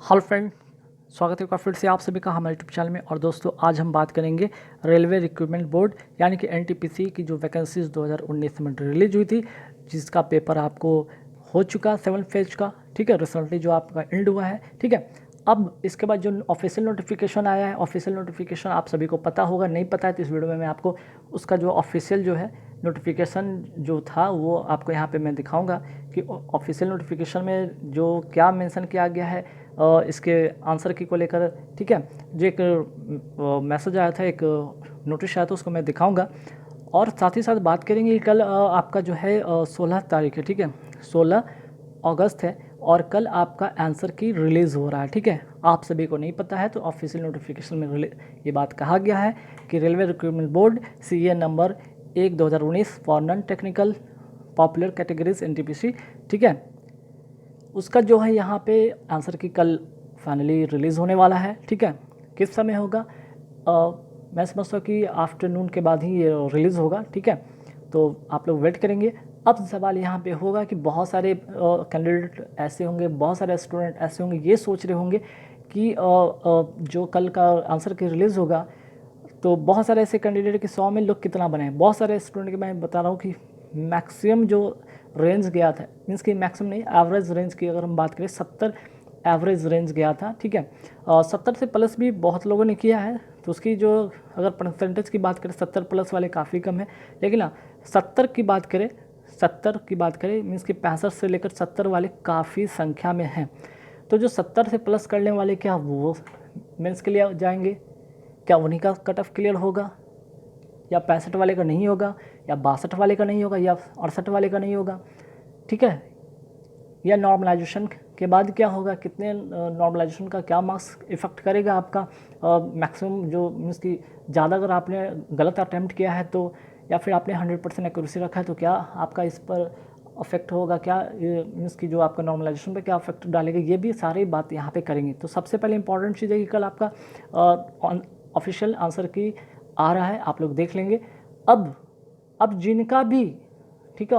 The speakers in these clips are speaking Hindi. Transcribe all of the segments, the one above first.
हेलो फ्रेंड, स्वागत है एक बार फिर से आप सभी का हमारे यूट्यूब चैनल में। और दोस्तों, आज हम बात करेंगे रेलवे रिक्रूटमेंट बोर्ड यानी कि एनटीपीसी की जो वैकेंसीज 2019 में रिलीज हुई थी, जिसका पेपर आपको हो चुका 7 फेज का। ठीक है, रिसेंटली जो आपका एंड हुआ है। ठीक है, अब इसके बाद जो ऑफिशियल नोटिफिकेशन आया है, ऑफिशियल नोटिफिकेशन आप सभी को पता होगा, नहीं पता है तो इस वीडियो में मैं आपको उसका जो ऑफिशियल जो है नोटिफिकेशन जो था वो आपको यहाँ पे मैं दिखाऊंगा कि ऑफिशियल नोटिफिकेशन में जो क्या मेंशन किया गया है इसके आंसर की को लेकर। ठीक है, जो एक मैसेज आया था, एक नोटिस आया था, उसको मैं दिखाऊंगा। और साथ ही साथ बात करेंगे कि कल आपका जो है 16 तारीख है। ठीक है, 16 अगस्त है और कल आपका आंसर की रिलीज़ हो रहा है। ठीक है, आप सभी को नहीं पता है तो ऑफिशियल नोटिफिकेशन में ये बात कहा गया है कि railway recruitment board CA number 1/2019 for non technical popular categories NTPC। ठीक है, उसका जो है यहाँ पे आंसर की कल फाइनली रिलीज़ होने वाला है। ठीक है, किस समय होगा? मैं समझता हूँ कि आफ्टरनून के बाद ही ये रिलीज़ होगा। ठीक है, तो आप लोग वेट करेंगे। अब सवाल यहाँ पे होगा कि बहुत सारे कैंडिडेट ऐसे होंगे, बहुत सारे स्टूडेंट ऐसे होंगे, ये सोच रहे होंगे कि जो कल का आंसर की रिलीज़ होगा तो बहुत सारे ऐसे कैंडिडेट कि 100 में लोग कितना बनाए। बहुत सारे स्टूडेंट के मैं बता रहा हूँ कि मैक्सिमम जो रेंज गया था, मीन्स कि मैक्सिमम नहीं, एवरेज रेंज की अगर हम बात करें 70 एवरेज रेंज गया था। ठीक है, 70 से प्लस भी बहुत लोगों ने किया है, तो उसकी जो अगर परसेंटेज की बात करें 70 प्लस वाले काफ़ी कम है। लेकिन ना 70 की बात करें, 70 की बात करें मीन्स कि 65 से लेकर 70 वाले काफ़ी संख्या में हैं। तो जो 70 से प्लस करने वाले क्या वो मेंस के लिए जाएंगे? क्या उन्हीं का कट ऑफ क्लियर होगा, या 65 वाले का नहीं होगा, या 62 वाले का नहीं होगा, या 68 वाले का नहीं होगा? ठीक है, या नॉर्मलाइजेशन के बाद क्या होगा, कितने नॉर्मलाइजेशन का क्या मार्क्स इफ़ेक्ट करेगा आपका मैक्सिमम जो मीन्स कि ज़्यादा अगर आपने गलत अटैम्प्ट किया है तो, या फिर आपने 100% एक्यूरेसी रखा है तो क्या आपका इस पर अफेक्ट होगा, क्या मीन्स कि जो आपका नॉर्मलाइजेशन पे क्या अफेक्ट डालेगा, ये भी सारी बात यहाँ पे करेंगे। तो सबसे पहले इंपॉर्टेंट चीज़ है कि कल आपका ऑफिशियल आंसर की आ रहा है, आप लोग देख लेंगे। अब जिनका भी, ठीक है,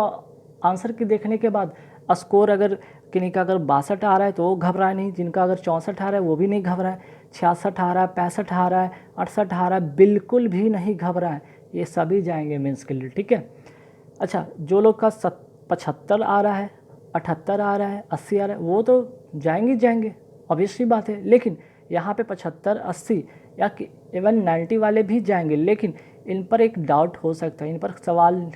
आंसर की देखने के बाद स्कोर अगर किन्हीं का अगर 62 आ रहा है तो वो घबराए नहीं, जिनका अगर 64 आ रहा है वो भी नहीं घबराए, 66 आ रहा है, 65 आ रहा है, 68 आ रहा है, बिल्कुल भी नहीं घबराए, ये सभी जाएंगे मेंस के लिए। ठीक है, अच्छा, जो लोग का 75 आ रहा है, 78 आ रहा है, 80 आ रहा है, वो तो जाएंगे, ऑब्वियसली बात है। लेकिन यहाँ पे 75, 80 या कि इवन 90 वाले भी जाएंगे, लेकिन इन पर एक डाउट हो सकता है, इन पर सवाल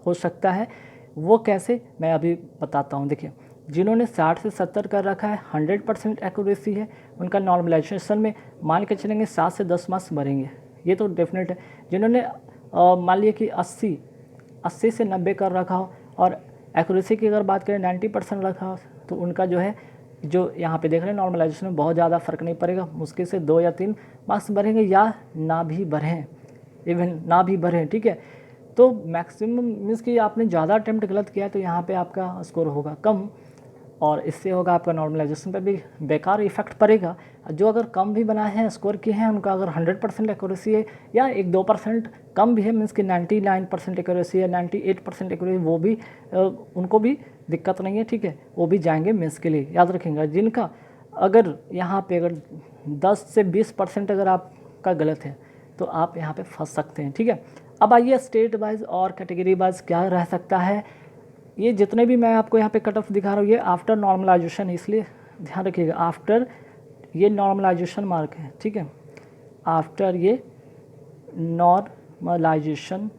हो सकता है। वो कैसे, मैं अभी बताता हूँ। देखिए, जिन्होंने 60 से 70 कर रखा है, 100% एक्यूरेसी है, उनका नॉर्मलाइजेशन में मान के चलेंगे 7 से 10 मार्क्स बढ़ेंगे, ये तो डेफिनेट है। जिन्होंने मान लिया कि 80 से 90 कर रखा हो और एक्यूरेसी की अगर बात करें 90% रखा हो, तो उनका जो है, जो यहाँ पे देख रहे हैं, नॉर्मलाइजेशन में बहुत ज़्यादा फ़र्क नहीं पड़ेगा, मुश्किल से 2 या 3 मार्क्स बढ़ेंगे, या ना भी बढ़ें, इवन ना भी बढ़ें। ठीक है, तो मैक्सिमम मीन्स कि आपने ज़्यादा अटैम्प्ट गलत किया है तो यहाँ पे आपका स्कोर होगा कम, और इससे होगा आपका नॉर्मलाइजेशन पे भी बेकार इफेक्ट पड़ेगा। जो अगर कम भी बनाए हैं, स्कोर किए हैं, उनका अगर 100% एक्यूरेसी है या 1-2% कम भी है, मीन्स कि 99% एक्यूरेसी है, 98% एक्यूरेसी, वो भी उनको भी दिक्कत नहीं है। ठीक है, वो भी जाएंगे मेंस के लिए। याद रखेंगे, जिनका अगर यहाँ पे अगर 10 से 20% अगर आपका गलत है तो आप यहाँ पे फंस सकते हैं। ठीक है, अब आइए स्टेट वाइज और कैटेगरी वाइज क्या रह सकता है। ये जितने भी मैं आपको यहाँ पे कट ऑफ दिखा रहा हूँ, ये आफ्टर नॉर्मलाइजेशन, इसलिए ध्यान रखिएगा, आफ्टर ये नॉर्मलाइजेशन मार्क है। ठीक है, आफ्टर ये नॉर्मलाइजेशन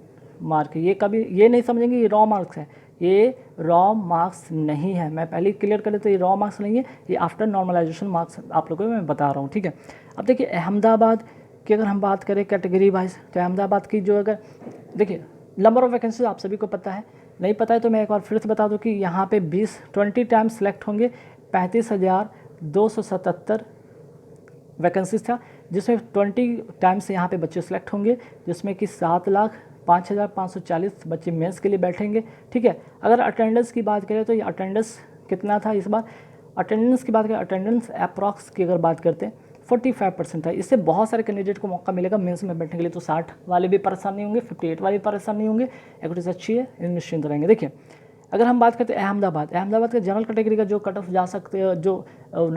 मार्क है, ये कभी ये नहीं समझेंगे ये रॉ मार्क्स है, ये रॉ मार्क्स नहीं है। मैं पहले क्लियर कर लेता हूँ, ये रॉ मार्क्स नहीं है, ये आफ्टर नॉर्मलाइजेशन मार्क्स आप लोगों को मैं बता रहा हूँ। ठीक है, अब देखिए अहमदाबाद की अगर हम बात करें कैटेगरी वाइज, तो अहमदाबाद की जो अगर देखिए नंबर ऑफ़ वैकेंसीज आप सभी को पता है, नहीं पता है तो मैं एक बार फिर से बता दूं कि यहाँ पे 20 टाइम्स सेलेक्ट होंगे, 35,277 वैकेंसीज था, जिसमें 20 टाइम्स यहाँ पे बच्चे सेलेक्ट होंगे, जिसमें कि 7,05,540 बच्चे मेंस के लिए बैठेंगे। ठीक है, अगर अटेंडेंस की बात करें तो ये अटेंडेंस कितना था इस बार, अटेंडेंस की बात करें, अटेंडेंस अप्रॉक्स की अगर बात करते हैं 45% था। इससे बहुत सारे कैंडिडेट को मौका मिलेगा मेंस में बैठने के लिए, तो 60 वाले भी परेशान नहीं होंगे, 58 वाले भी परेशान नहीं होंगे, एक्यूरेसी अच्छी है, निश्चिंत रहेंगे। देखिए अगर हम बात करते हैं अहमदाबाद का जनरल कैटेगरी का जो कट ऑफ जा सकते हैं, जो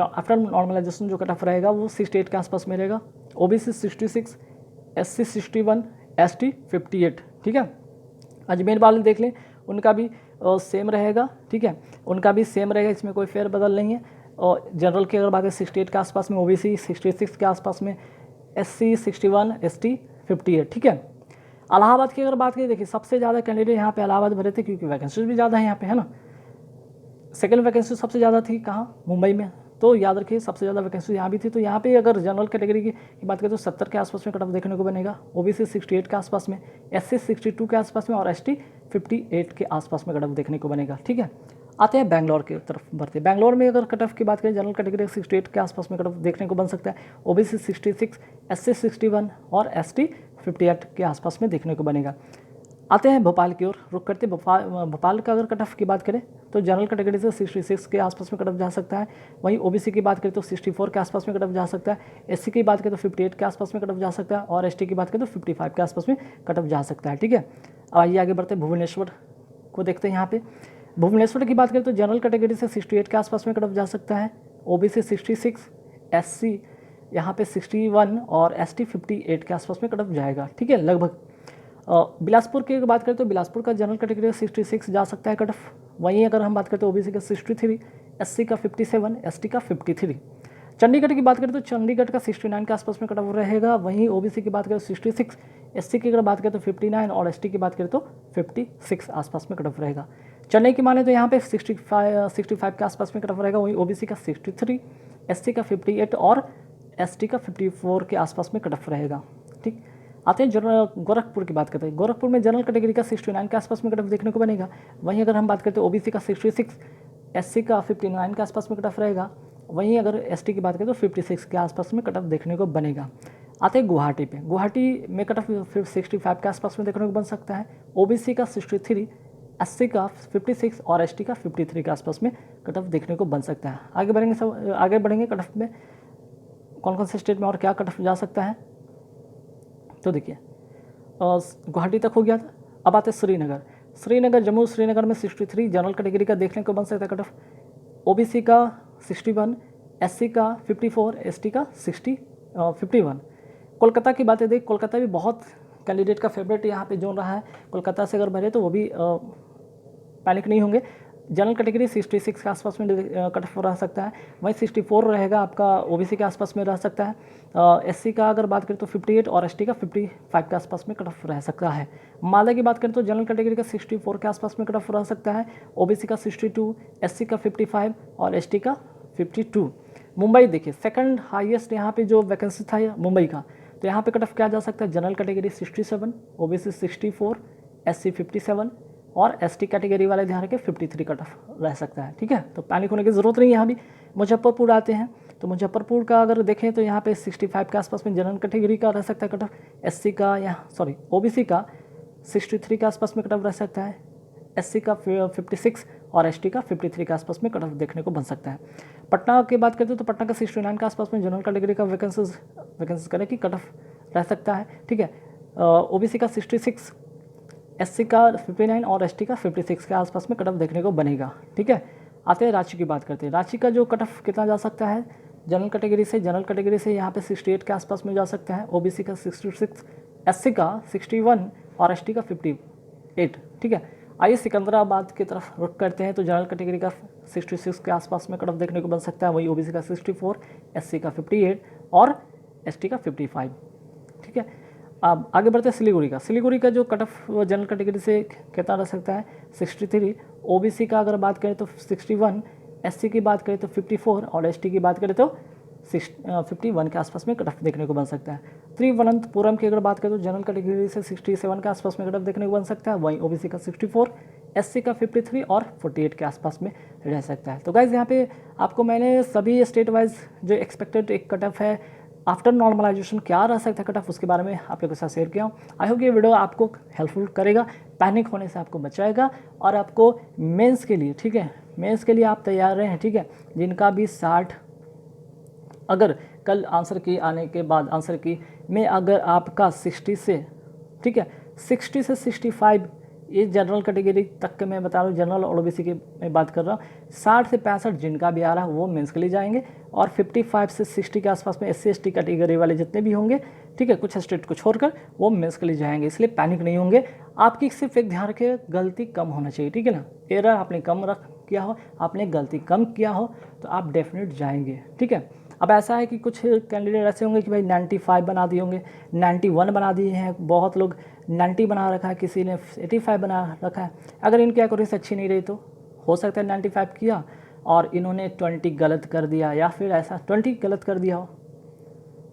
आफ्टर नॉर्मलाइजेशन जो कट ऑफ रहेगा वो 68 के आसपास में रहेगा, ओबीसी 66, एससी 61, एसटी 58, ठीक है। अजमेर वाले देख लें, उनका भी सेम रहेगा, ठीक है, उनका भी सेम रहेगा, इसमें कोई फेरबदल नहीं है। और जनरल की अगर बात करें 68 के आसपास में, ओबीसी 66 के आसपास में, एससी 61, एसटी 58, ठीक है। इलाहाबाद की अगर बात करें, देखिए सबसे ज़्यादा कैंडिडेट यहाँ पे इलाहाबाद भरे थे क्योंकि वैकेंसीज भी ज़्यादा है यहाँ पे, है ना। सेकंड वैकेंसी सबसे ज़्यादा थी कहाँ, मुंबई में, तो याद रखिए सबसे ज़्यादा वैकेंसी यहाँ भी थी। तो यहाँ पे अगर जनरल कैटेगरी की बात करें तो 70 के आसपास में कट ऑफ देखने को बनेगा, ओबीसी 68 के आसपास में, एससी 62 के आसपास में और एसटी 58 के आसपास में कट ऑफ देखने को बनेगा, ठीक है। आते हैं बेंगलोर की तरफ बढ़ते। बेंगलोर में अगर कट ऑफ की बात करें, जनरल कैटेगरी 68 के आसपास में कट ऑफ देखने को बन सकता है, ओबीसी 66, एससी 61 और एसटी 58 के आसपास में देखने को बनेगा। आते हैं भोपाल की ओर, रुक करते भोपाल का अगर कट ऑफ की बात करें तो जनरल कैटेगरी से 66 के आसपास में कट ऑफ जा सकता है, वहीं ओबीसी की बात करें तो 64 के आसपास में कट ऑफ जा सकता है, एससी की बात करें तो 58 के आसपास में कट ऑफ जा सकता है और एसटी की बात करें तो 55 के आसपास में कट ऑफ जा सकता है, ठीक है। अब आइए आगे बढ़ते हैं, भुवनेश्वर को देखते हैं। यहाँ पे भुवनेश्वर की बात करें तो जनरल कैटेगरी से 68 के आसपास में कट ऑफ जा सकता है, ओबीसी 66, एससी यहाँ पे 61 और एसटी 58 के आसपास में कट ऑफ जाएगा, ठीक है, लगभग। बिलासपुर की बात करें तो बिलासपुर का जनरल कैटेगरी 66 जा सकता है कट ऑफ, वहीं अगर हम बात करें तो ओबीसी का 63, एससी का 57, एसटी का 53। चंडीगढ़ की बात करें तो चंडीगढ़ का 69 के आसपास में कट ऑफ रहेगा, वहीं ओबीसी की बात करें तो 66, एससी की अगर बात करें तो 59 और एसटी की बात करें तो 56 आसपास में कट ऑफ रहेगा। चेन्नई की माने तो यहाँ पे 65 के आसपास में कट ऑफ रहेगा, वहीं ओबीसी का 63, एससी का 58 और एसटी का 54 के आसपास में कट ऑफ रहेगा, ठीक। आते हैं गोरखपुर की बात करते हैं। गोरखपुर में जनरल कैटेगरी का 69 के आसपास में कट ऑफ देखने को बनेगा, वहीं अगर हम बात करते हैं ओबीसी का 66, एससी का 59 के आसपास में कट ऑफ रहेगा, वहीं अगर एसटी की बात करें तो 56 के आसपास में कट ऑफ देखने को बनेगा। आते हैं गुवाहाटी पे। गुवाहाटी में कट ऑफ 65 के आसपास में देखने को बन सकता है, ओबीसी का 63, एससी का 56 और एसटी का 53 के आसपास में कट ऑफ देखने को बन सकता है। आगे बढ़ेंगे कट ऑफ में कौन कौन से स्टेट में और क्या कट ऑफ जा सकता है। तो देखिए गुवाहाटी तक हो गया था। अब आते श्रीनगर जम्मू श्रीनगर में 63 जनरल कैटेगरी का देखने को बन सकता है कट ऑफ, ओबीसी का 61, एससी का 54, एसटी का 51। कोलकाता की बातें देख, कोलकाता भी बहुत कैंडिडेट का फेवरेट यहाँ पे जोन रहा है, कोलकाता से अगर भरे तो वो भी पैनिक नहीं होंगे। जनरल कैटेगरी 66 के आसपास में कट ऑफ रह सकता है, वहीं 64 रहेगा आपका ओबीसी के आसपास में रह सकता है, एससी का अगर बात करें तो 58 और एसटी का 55 के आसपास में कट ऑफ रह सकता है। मालदा की बात करें तो जनरल कैटेगरी का 64 के आसपास में कट ऑफ रह सकता है, ओबीसी का 62, एससी का 55 और एसटी का 52। मुंबई देखिए सेकंड हाईएस्ट यहाँ पे जो वैकेंसी था मुंबई का, तो यहाँ पे कट ऑफ किया जा सकता है जनरल कैटेगरी 67, ओबीसी 64, एससी 57 और एसटी कैटेगरी वाले ध्यान रखें 53 कट ऑफ रह सकता है, ठीक है। तो पैनिक होने की ज़रूरत नहीं है। यहाँ भी मुजफ्फरपुर आते हैं, तो मुजफ्फरपुर का अगर देखें तो यहाँ पे 65 के आसपास में जनरल कैटेगरी का रह सकता है कट ऑफ, एससी का ओबीसी का 63 के आसपास में कट ऑफ रह सकता है, एससी का 56 और एसटी का 53 के आसपास में कट ऑफ देखने को बन सकता है। पटना की बात करते हैं तो पटना का 69 के आसपास में जनरल कैटेगरी का वैकेंसीज करें कि कट ऑफ रह सकता है, ठीक है। ओबीसी का 66, एससी का 59 और एसटी का 56 के आसपास में कट ऑफ देखने को बनेगा, ठीक है। आते हैं रांची की बात करते हैं। रांची का जो कट ऑफ कितना जा सकता है जनरल कैटेगरी से यहाँ पे 68 के आसपास में जा सकता है, ओबीसी का 66, एससी का 61 और एसटी का 58, ठीक है। आइए सिकंदराबाद की तरफ रुख करते हैं, तो जनरल कैटेगरी का 66 के आसपास में कट ऑफ देखने को बन सकता है, वही ओबीसी का 64, एससी का 58 और एसटी का 55, ठीक है। अब आगे बढ़ते हैं सिलीगुड़ी का जो कट ऑफ जनरल कैटेगरी से कितना रह सकता है 63, ओबीसी का अगर बात करें तो 61, एससी की बात करें तो 54 और एसटी की बात करें तो 51 के आसपास में कट ऑफ देखने को बन सकता है। तिरुवनंतपुरम की अगर बात करें तो जनरल कैटेगरी से 67 के आसपास में कट ऑफ देखने को बन सकता है, वहीं ओबीसी का 64, एससी का 53 और 48 के आसपास में रह सकता है। तो गाइज यहाँ पे आपको मैंने सभी स्टेट वाइज जो एक्सपेक्टेड एक कट ऑफ है आफ्टर नॉर्मलाइजेशन क्या रह सकता है कट ऑफ, उसके बारे में आप लोगों के साथ शेयर किया हूँ। आई होप ये वीडियो आपको हेल्पफुल करेगा, पैनिक होने से आपको बचाएगा और आपको मेंस के लिए, ठीक है, मेंस के लिए आप तैयार रहें, ठीक है। जिनका भी 60 अगर कल आंसर की आने के बाद आंसर की में अगर आपका 60 से, ठीक है, 60 से 65 ये जनरल कैटेगरी तक के मैं बता रहा हूँ, जनरल और ओबीसी की मैं बात कर रहा हूँ। 60 से 65 जिनका भी आ रहा है वो मेंस के लिए जाएंगे, और 55 से 60 के आसपास में SC/ST कैटेगरी वाले जितने भी होंगे, ठीक है, कुछ स्टेट को छोड़कर, वो मेंस के लिए जाएंगे। इसलिए पैनिक नहीं होंगे। आपकी सिर्फ एक ध्यान रखिए, गलती कम होना चाहिए, ठीक है ना। एरर आपने कम किया हो, आपने गलती कम किया हो, तो आप डेफिनेट जाएंगे, ठीक है। अब ऐसा है कि कुछ कैंडिडेट ऐसे होंगे कि भाई 95 बना दिए होंगे, 91 बना दिए हैं, बहुत लोग 90 बना रखा है, किसी ने 85 बना रखा है। अगर इनकी एक्यूरेसी अच्छी नहीं रही तो हो सकता है 95 किया और इन्होंने 20 गलत कर दिया, या फिर ऐसा 20 गलत कर दिया हो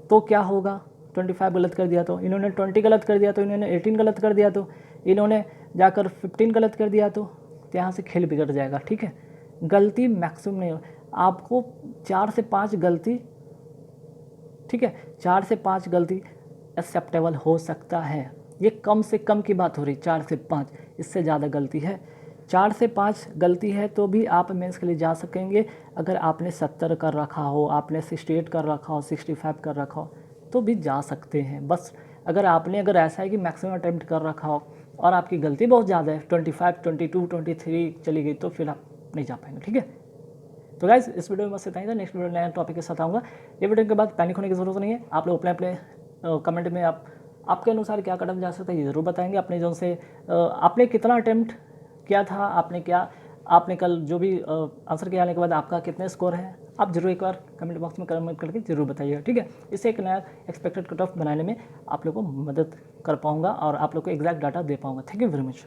तो क्या होगा। 25 गलत कर दिया तो इन्होंने 20 गलत कर दिया, तो इन्होंने 18 गलत कर दिया, तो इन्होंने जाकर 15 गलत कर दिया, तो यहाँ से खेल बिगड़ जाएगा, ठीक है। गलती मैक्सिमम नहीं हो, आपको 4 से 5 गलती, ठीक है, 4 से 5 गलती एक्सेप्टेबल हो सकता है। ये कम से कम की बात हो रही, 4 से 5, इससे ज़्यादा गलती है। 4 से 5 गलती है तो भी आप मेंस के लिए जा सकेंगे। अगर आपने 70 कर रखा हो, आपने 68 कर रखा हो, 65 कर रखा हो, तो भी जा सकते हैं। बस अगर ऐसा है कि मैक्सिमम अटेम्प्ट कर रखा हो और आपकी गलती बहुत ज़्यादा है, 25, 22, 23 चली गई, तो फिर आप नहीं जा पाएंगे, ठीक है। तो गाइस, इस वीडियो में बस इतना ही था। नेक्स्ट वीडियो नया टॉपिक के साथ आऊँगा। ये वीडियो के बाद पैनिक होने की ज़रूरत नहीं है। आप लोग अपने कमेंट में आपके अनुसार क्या कदम जा सकता है ये ज़रूर बताएंगे। अपने जो से आपने कितना अटेम्प्ट किया था, आपने कल जो भी आंसर किया आने के बाद आपका कितने स्कोर है, आप जरूर एक बार कमेंट बॉक्स में कमेंट करके जरूर बताइएगा, ठीक है। इससे एक नया एक्सपेक्टेड कट ऑफ बनाने में आप लोग को मदद कर पाऊँगा और आप लोग को एग्जैक्ट डाटा दे पाऊँगा। Thank you very much.